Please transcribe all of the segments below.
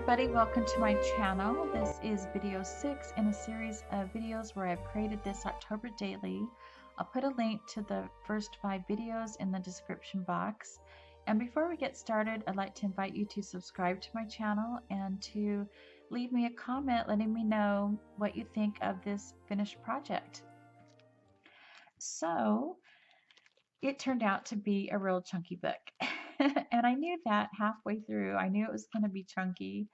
everybody, welcome to my channel. This is video 6 in a series of videos where I've created this October daily. I'll put a link to the first 5 videos in the description box. And before we get started, I'd like to invite you to subscribe to my channel and to leave me a comment letting me know what you think of this finished project. So it turned out to be a real chunky book. And I knew that halfway through. I knew it was going to be chunky.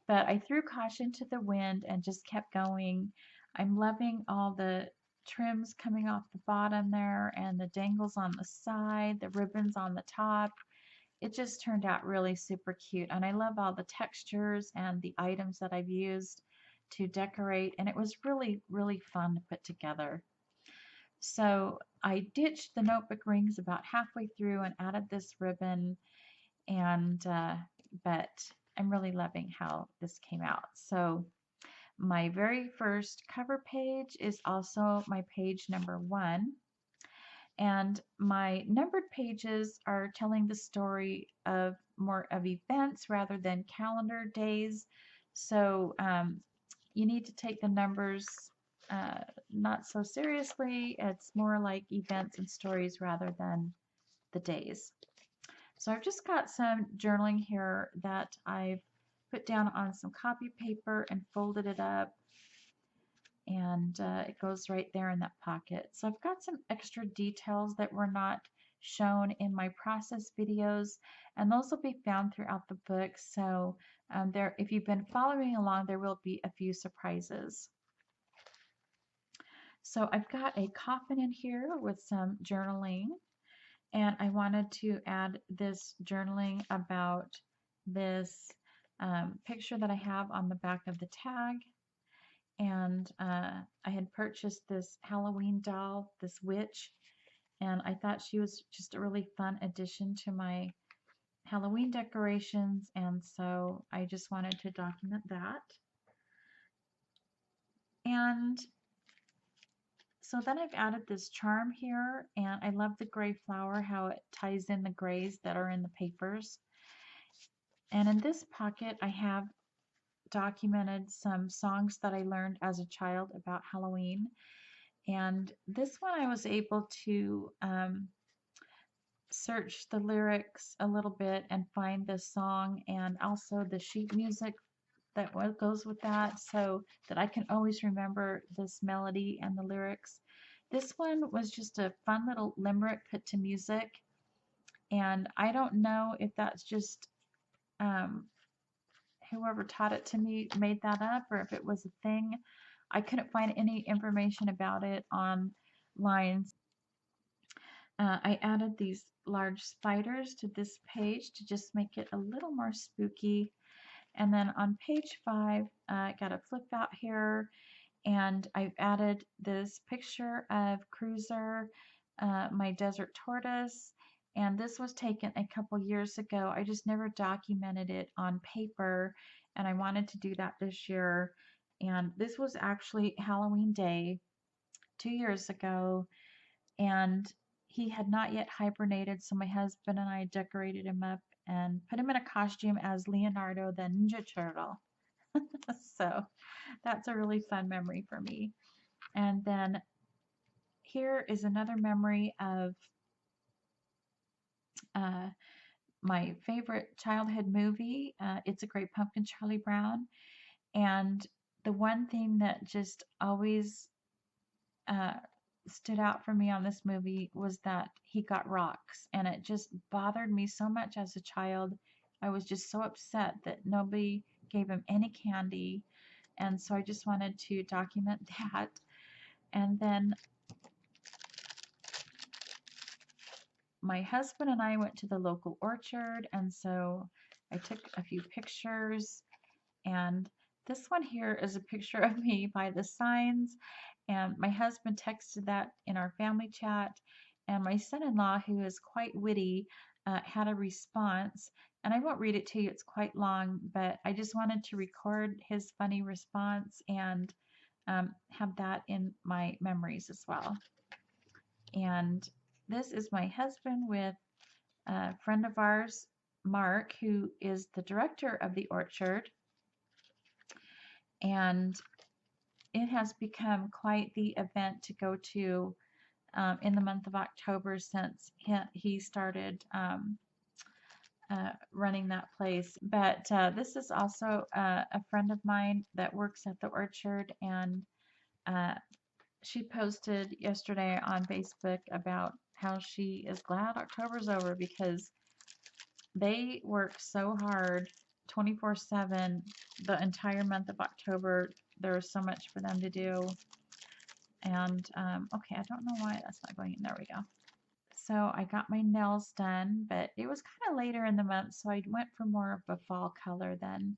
But I threw caution to the wind and just kept going. I'm loving all the trims coming off the bottom there and the dangles on the side, the ribbons on the top. It just turned out really super cute. And I love all the textures and the items that I've used to decorate. And it was really, really fun to put together. So I ditched the notebook rings about halfway through and added this ribbon, and but I'm really loving how this came out. So my very first cover page is also my page number 1, and my numbered pages are telling the story of more of events rather than calendar days. So you need to take the numbers not so seriously. It's more like events and stories rather than the days. So I've just got some journaling here that I've put down on some copy paper and folded it up, and it goes right there in that pocket. So I've got some extra details that were not shown in my process videos, and those will be found throughout the book. So if you've been following along, there will be a few surprises. So I've got a coffin in here with some journaling, and I wanted to add this journaling about this picture that I have on the back of the tag. And I had purchased this Halloween doll, this witch, and I thought she was just a really fun addition to my Halloween decorations, and so I just wanted to document that. And so then I've added this charm here, and I love the gray flower, how it ties in the grays that are in the papers. And in this pocket, I have documented some songs that I learned as a child about Halloween. And this one I was able to search the lyrics a little bit and find the song and also the sheet music that goes with that, so that I can always remember this melody and the lyrics. This one was just a fun little limerick put to music, and I don't know if that's just whoever taught it to me made that up or if it was a thing. I couldn't find any information about it online. I added these large spiders to this page to just make it a little more spooky. And then on page 5, I got a flip out here, and I've added this picture of Cruiser, my desert tortoise, and this was taken a couple years ago. I just never documented it on paper, and I wanted to do that this year. And this was actually Halloween Day 2 years ago, and he had not yet hibernated, so my husband and I decorated him up and put him in a costume as Leonardo the Ninja Turtle. So that's a really fun memory for me. And then here is another memory of my favorite childhood movie. It's a Great Pumpkin, Charlie Brown. And the one thing that just always stood out for me on this movie was that he got rocks, and it just bothered me so much as a child. I was just so upset that nobody gave him any candy, and so I just wanted to document that. And then my husband and I went to the local orchard, and so I took a few pictures, and this one here is a picture of me by the signs, and my husband texted that in our family chat, and my son-in-law, who is quite witty, had a response, and I won't read it to you, it's quite long, but I just wanted to record his funny response and have that in my memories as well. And this is my husband with a friend of ours, Mark, who is the director of the orchard. and it has become quite the event to go to in the month of October since he started running that place. But this is also a friend of mine that works at the orchard, and uh, she posted yesterday on Facebook about how she is glad October's over because they work so hard 24/7 the entire month of October. There's so much for them to do. And okay, I don't know why that's not going in. There we go. So I got my nails done, but it was kind of later in the month, so I went for more of a fall color than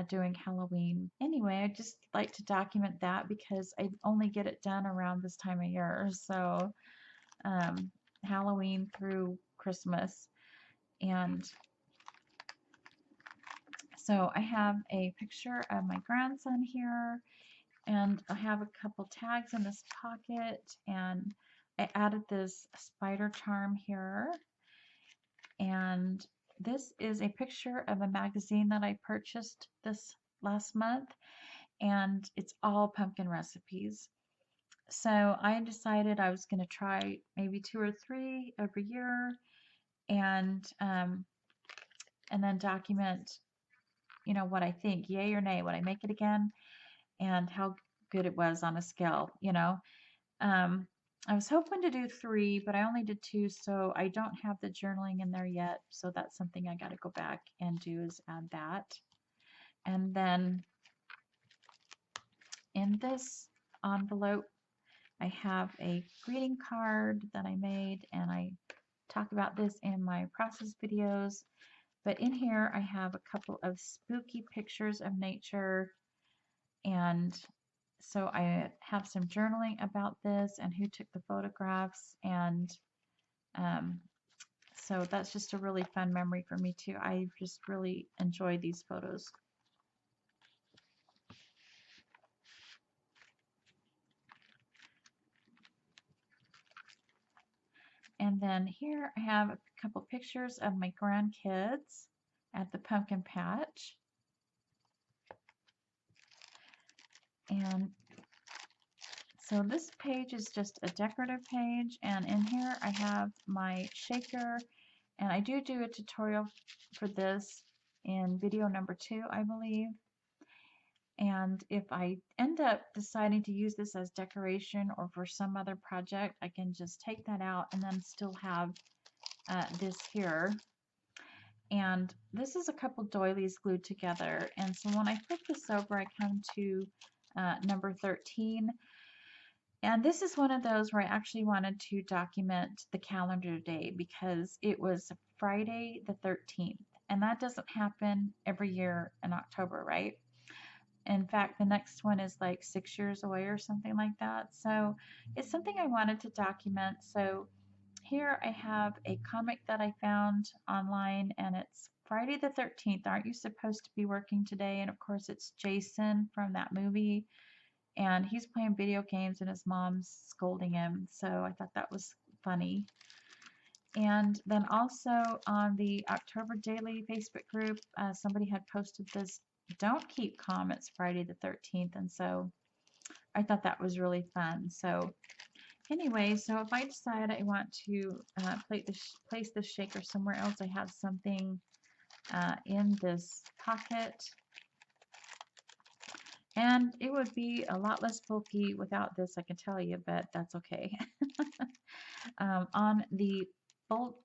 doing Halloween. Anyway, I just like to document that because I only get it done around this time of year. So um, Halloween through Christmas. And so I have a picture of my grandson here, and I have a couple tags in this pocket, and I added this spider charm here. And this is a picture of a magazine that I purchased this last month, and it's all pumpkin recipes. So I decided I was going to try maybe 2 or 3 every year, and then document, what I think, yay or nay, would I make it again, and how good it was on a scale. Um, I was hoping to do 3, but I only did 2, so I don't have the journaling in there yet. So that's something I got to go back and do, is add that. And then in this envelope, I have a greeting card that I made, and I talk about this in my process videos. But in here, I have a couple of spooky pictures of nature, and so I have some journaling about this and who took the photographs, and um, so that's just a really fun memory for me too. I just really enjoy these photos. And then here I have a couple pictures of my grandkids at the pumpkin patch. And so this page is just a decorative page, and in here I have my shaker, and I do a tutorial for this in video number 2, I believe. And if I end up deciding to use this as decoration or for some other project, I can just take that out and then still have this here. And this is a couple doilies glued together. And so when I flip this over, I come to number 13. And this is one of those where I actually wanted to document the calendar day because it was Friday the 13th. And that doesn't happen every year in October, right? In fact, the next one is like 6 years away or something like that. So it's something I wanted to document. So here I have a comic that I found online, and it's Friday the 13th. Aren't you supposed to be working today? And of course, it's Jason from that movie, and he's playing video games and his mom's scolding him. So I thought that was funny. And then also on the October Daily Facebook group, somebody had posted this "Don't keep calm, it's Friday the 13th." And so I thought that was really fun. So anyway, so if I decide I want to place this shaker somewhere else, I have something in this pocket. And it would be a lot less bulky without this, I can tell you, but that's okay. On the bolt,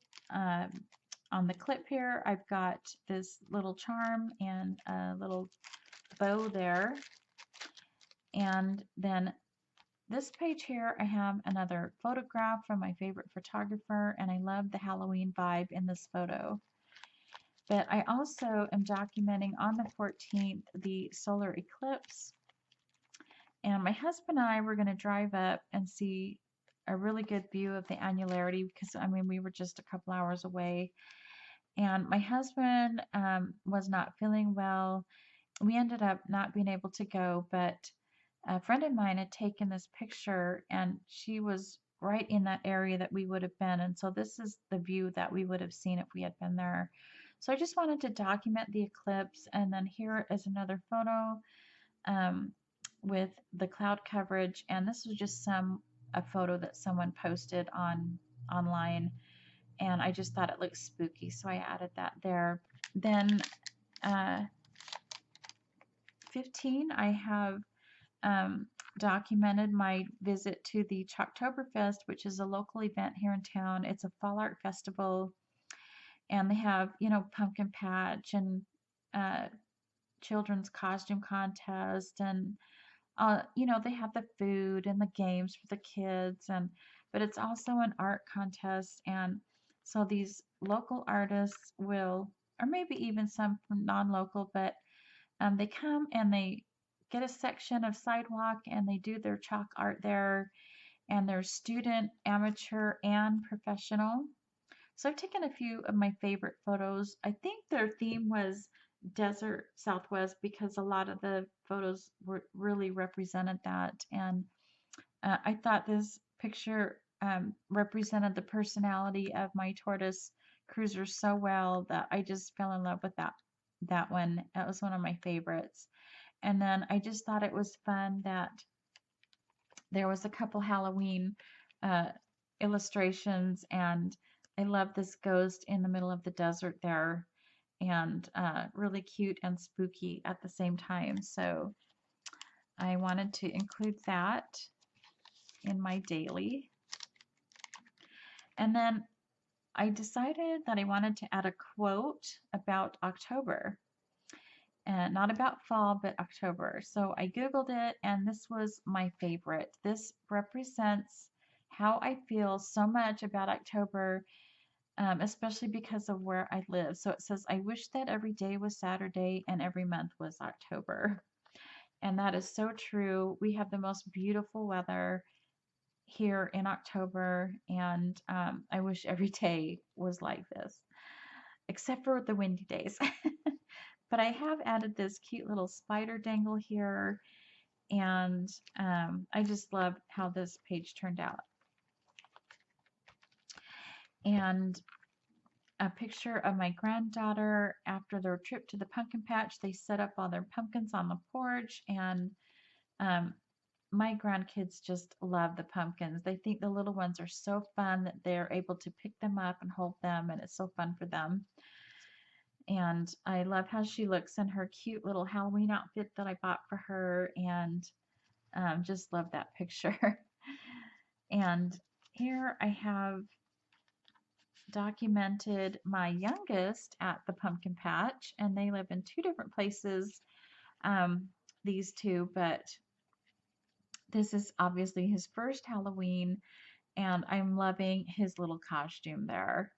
on the clip here, I've got this little charm and a little bow there. And then this page here, I have another photograph from my favorite photographer, and I love the Halloween vibe in this photo. But I also am documenting on the 14th the solar eclipse. And my husband and I were going to drive up and see a really good view of the annularity because, I mean, we were just a couple hours away. And my husband was not feeling well. We ended up not being able to go, but a friend of mine had taken this picture, and she was right in that area that we would have been. And so this is the view that we would have seen if we had been there. So I just wanted to document the eclipse. And then here is another photo um, with the cloud coverage. And this was just a photo that someone posted online, and I just thought it looked spooky, so I added that there. Then 15, I have documented my visit to the Chalktoberfest, which is a local event here in town. It's a fall art festival, and they have, pumpkin patch and uh, children's costume contest, and they have the food and the games for the kids, but it's also an art contest, and so these local artists will, or maybe even some from non-local, but they come and they get a section of sidewalk and they do their chalk art there, and there's student, amateur, and professional. So I've taken a few of my favorite photos. I think their theme was desert Southwest because a lot of the photos really represented that. And I thought this picture represented the personality of my tortoise cruiser so well that I just fell in love with that one. That was one of my favorites. And then I just thought it was fun that there was a couple Halloween uh, illustrations, and I love this ghost in the middle of the desert there, and really cute and spooky at the same time. So I wanted to include that in my daily. And then I decided that I wanted to add a quote about October. And not about fall, but October. So I Googled it, and this was my favorite. This represents how I feel so much about October, especially because of where I live. So it says, I wish that every day was Saturday and every month was October. And that is so true. We have the most beautiful weather here in October, and I wish every day was like this, except for the windy days. But I have added this cute little spider dangle here, and I just love how this page turned out. And a picture of my granddaughter after their trip to the pumpkin patch. They set up all their pumpkins on the porch, and um, my grandkids just love the pumpkins. They think the little ones are so fun that they're able to pick them up and hold them, and it's so fun for them. And I love how she looks in her cute little Halloween outfit that I bought for her, and just love that picture. And here I have documented my youngest at the pumpkin patch, and they live in two different places, these two, but this is obviously his first Halloween, and I'm loving his little costume there.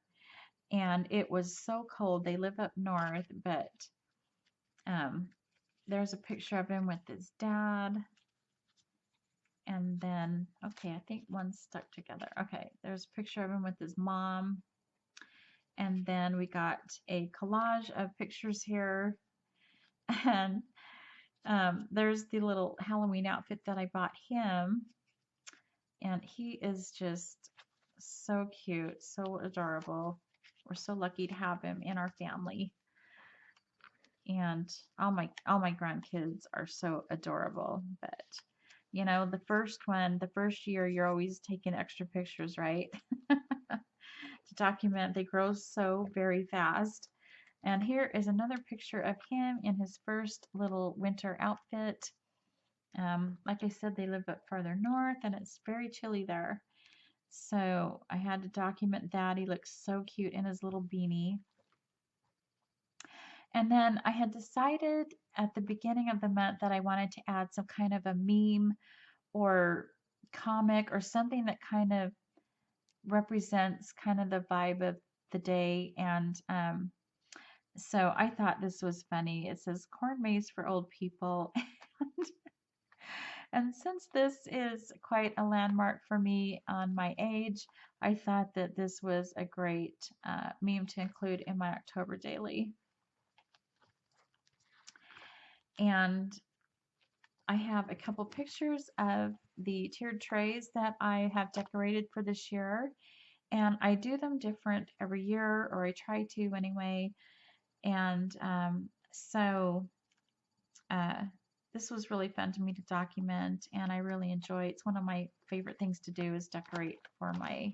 And it was so cold. They live up north, but there's a picture of him with his dad. And then, okay, I think one's stuck together. Okay, there's a picture of him with his mom. And then we got a collage of pictures here. And there's the little Halloween outfit that I bought him. And he is just so cute, so adorable. We're so lucky to have him in our family. And all my grandkids are so adorable. But the first year, you're always taking extra pictures, right? To document. They grow so very fast. And here is another picture of him in his first little winter outfit. Like I said, they live up farther north, and it's very chilly there. So I had to document that. He looks so cute in his little beanie. And then I had decided at the beginning of the month that I wanted to add some kind of a meme or comic or something that kind of represents kind of the vibe of the day. And so I thought this was funny. It says corn maze for old people. And since this is quite a landmark for me on my age, I thought that this was a great meme to include in my October daily. And I have a couple pictures of the tiered trays that I have decorated for this year. And I do them different every year, or I try to anyway. And so uh, this was really fun to me to document, and I really enjoy. It's one of my favorite things to do is decorate for my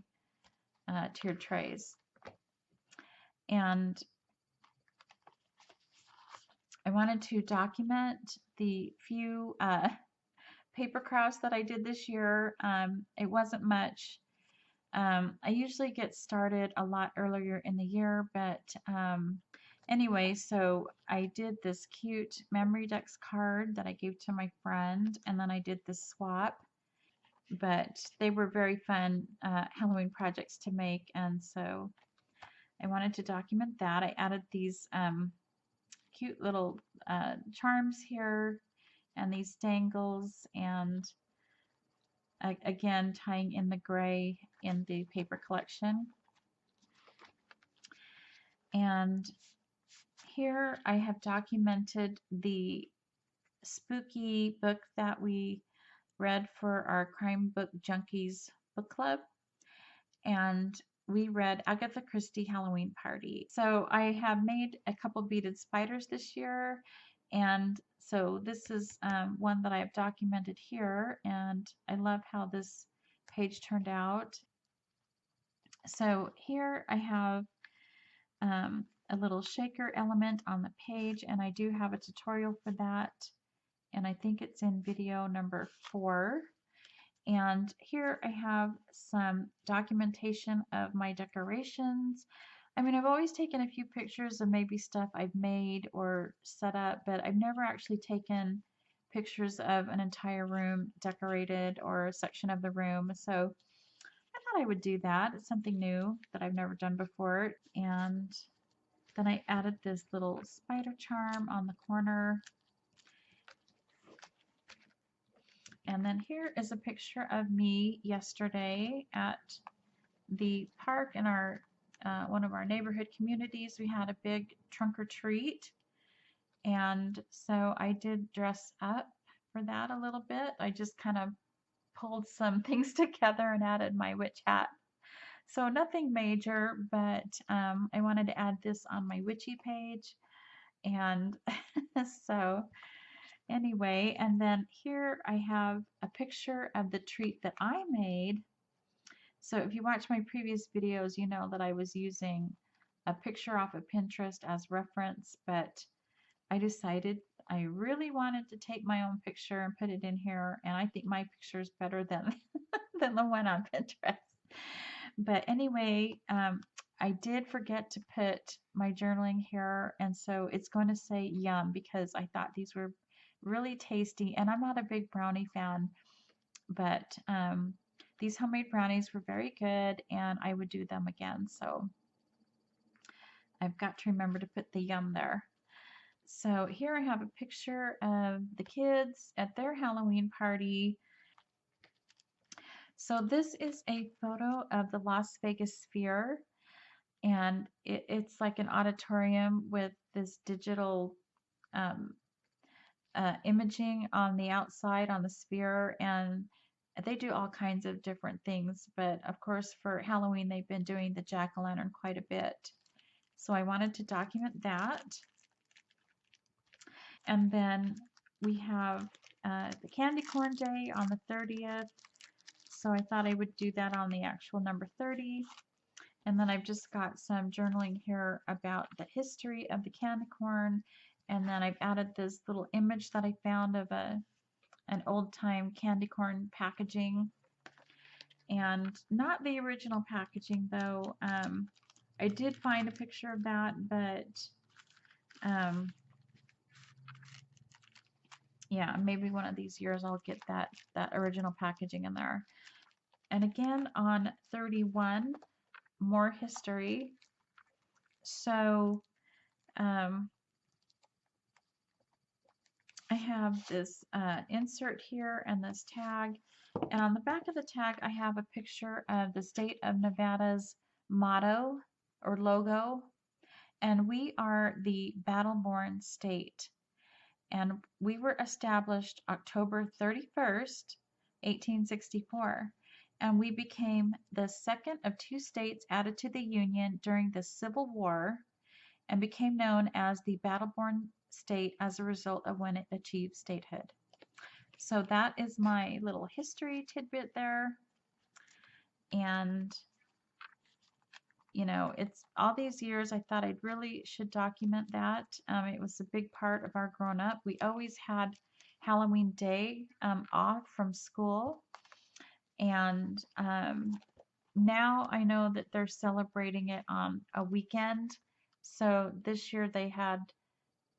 tiered trays. And I wanted to document the few paper crafts that I did this year. It wasn't much. I usually get started a lot earlier in the year, but anyway, so I did this cute memory decks card that I gave to my friend, and then I did this swap. But they were very fun Halloween projects to make, and so I wanted to document that. I added these cute little charms here and these dangles, and again tying in the gray in the paper collection. And here I have documented the spooky book that we read for our Crime Book Junkies book club, and we read Agatha Christie Halloween Party. So I have made a couple beaded spiders this year, and so this is one that I have documented here, and I love how this page turned out. So here I have a little shaker element on the page, and I do have a tutorial for that, and I think it's in video number 4. And here I have some documentation of my decorations. I mean, I've always taken a few pictures of maybe stuff I've made or set up, but I've never actually taken pictures of an entire room decorated or a section of the room. So I thought I would do that. It's something new that I've never done before. And then I added this little spider charm on the corner. And then here is a picture of me yesterday at the park in our one of our neighborhood communities. We had a big trunk or treat, and so I did dress up for that a little bit. I just kind of pulled some things together and added my witch hat. So nothing major, but I wanted to add this on my witchy page, and so anyway, and then here I have a picture of the treat that I made. So if you watch my previous videos, you know that I was using a picture off of Pinterest as reference, but I decided I really wanted to take my own picture and put it in here, and I think my picture is better than than the one on Pinterest. But anyway, I did forget to put my journaling here, and so it's going to say yum because I thought these were really tasty, and I'm not a big brownie fan, but these homemade brownies were very good, and I would do them again. So I've got to remember to put the yum there. So here I have a picture of the kids at their Halloween party. So this is a photo of the Las Vegas Sphere, and it's like an auditorium with this digital um, imaging on the outside on the sphere, and they do all kinds of different things, but of course for Halloween they've been doing the jack-o'-lantern quite a bit. So I wanted to document that. And then we have the candy corn day on the 30th. So I thought I would do that on the actual number 30. And then I've just got some journaling here about the history of the candy corn. And then I've added this little image that I found of an old-time candy corn packaging. And not the original packaging, though. I did find a picture of that, but yeah, maybe one of these years I'll get that original packaging in there. And again, on 31, more history. So I have this insert here and this tag. And on the back of the tag, I have a picture of the state of Nevada's motto or logo. And we are the Battle-Born State. And we were established October 31st, 1864. And we became the second of 2 states added to the Union during the Civil War. and became known as the Battle-Born State as a result of when it achieved statehood. So that is my little history tidbit there. And you know, it's all these years I thought I really should document that. It was a big part of our growing up. We always had Halloween Day off from school. And now I know that they're celebrating it on a weekend. So this year they had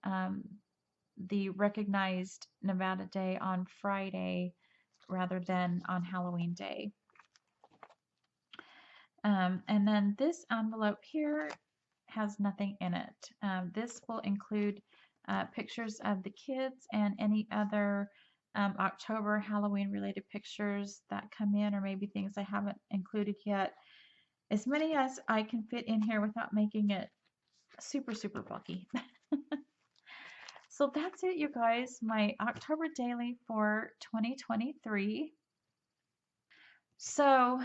um, the recognized Nevada Day on Friday rather than on Halloween Day. And then this envelope here has nothing in it. This will include pictures of the kids and any other October Halloween related pictures that come in, or maybe things I haven't included yet. As many as I can fit in here without making it super, super bulky. So that's it, you guys, my October daily for 2023. So,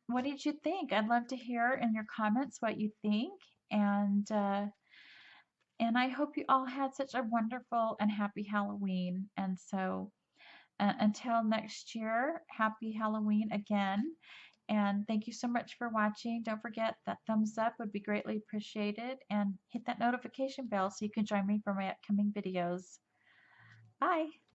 what did you think? I'd love to hear in your comments what you think, and I hope you all had such a wonderful and happy Halloween. And so, until next year, happy Halloween again. And thank you so much for watching. Don't forget that thumbs up would be greatly appreciated, and hit that notification bell so you can join me for my upcoming videos. Bye.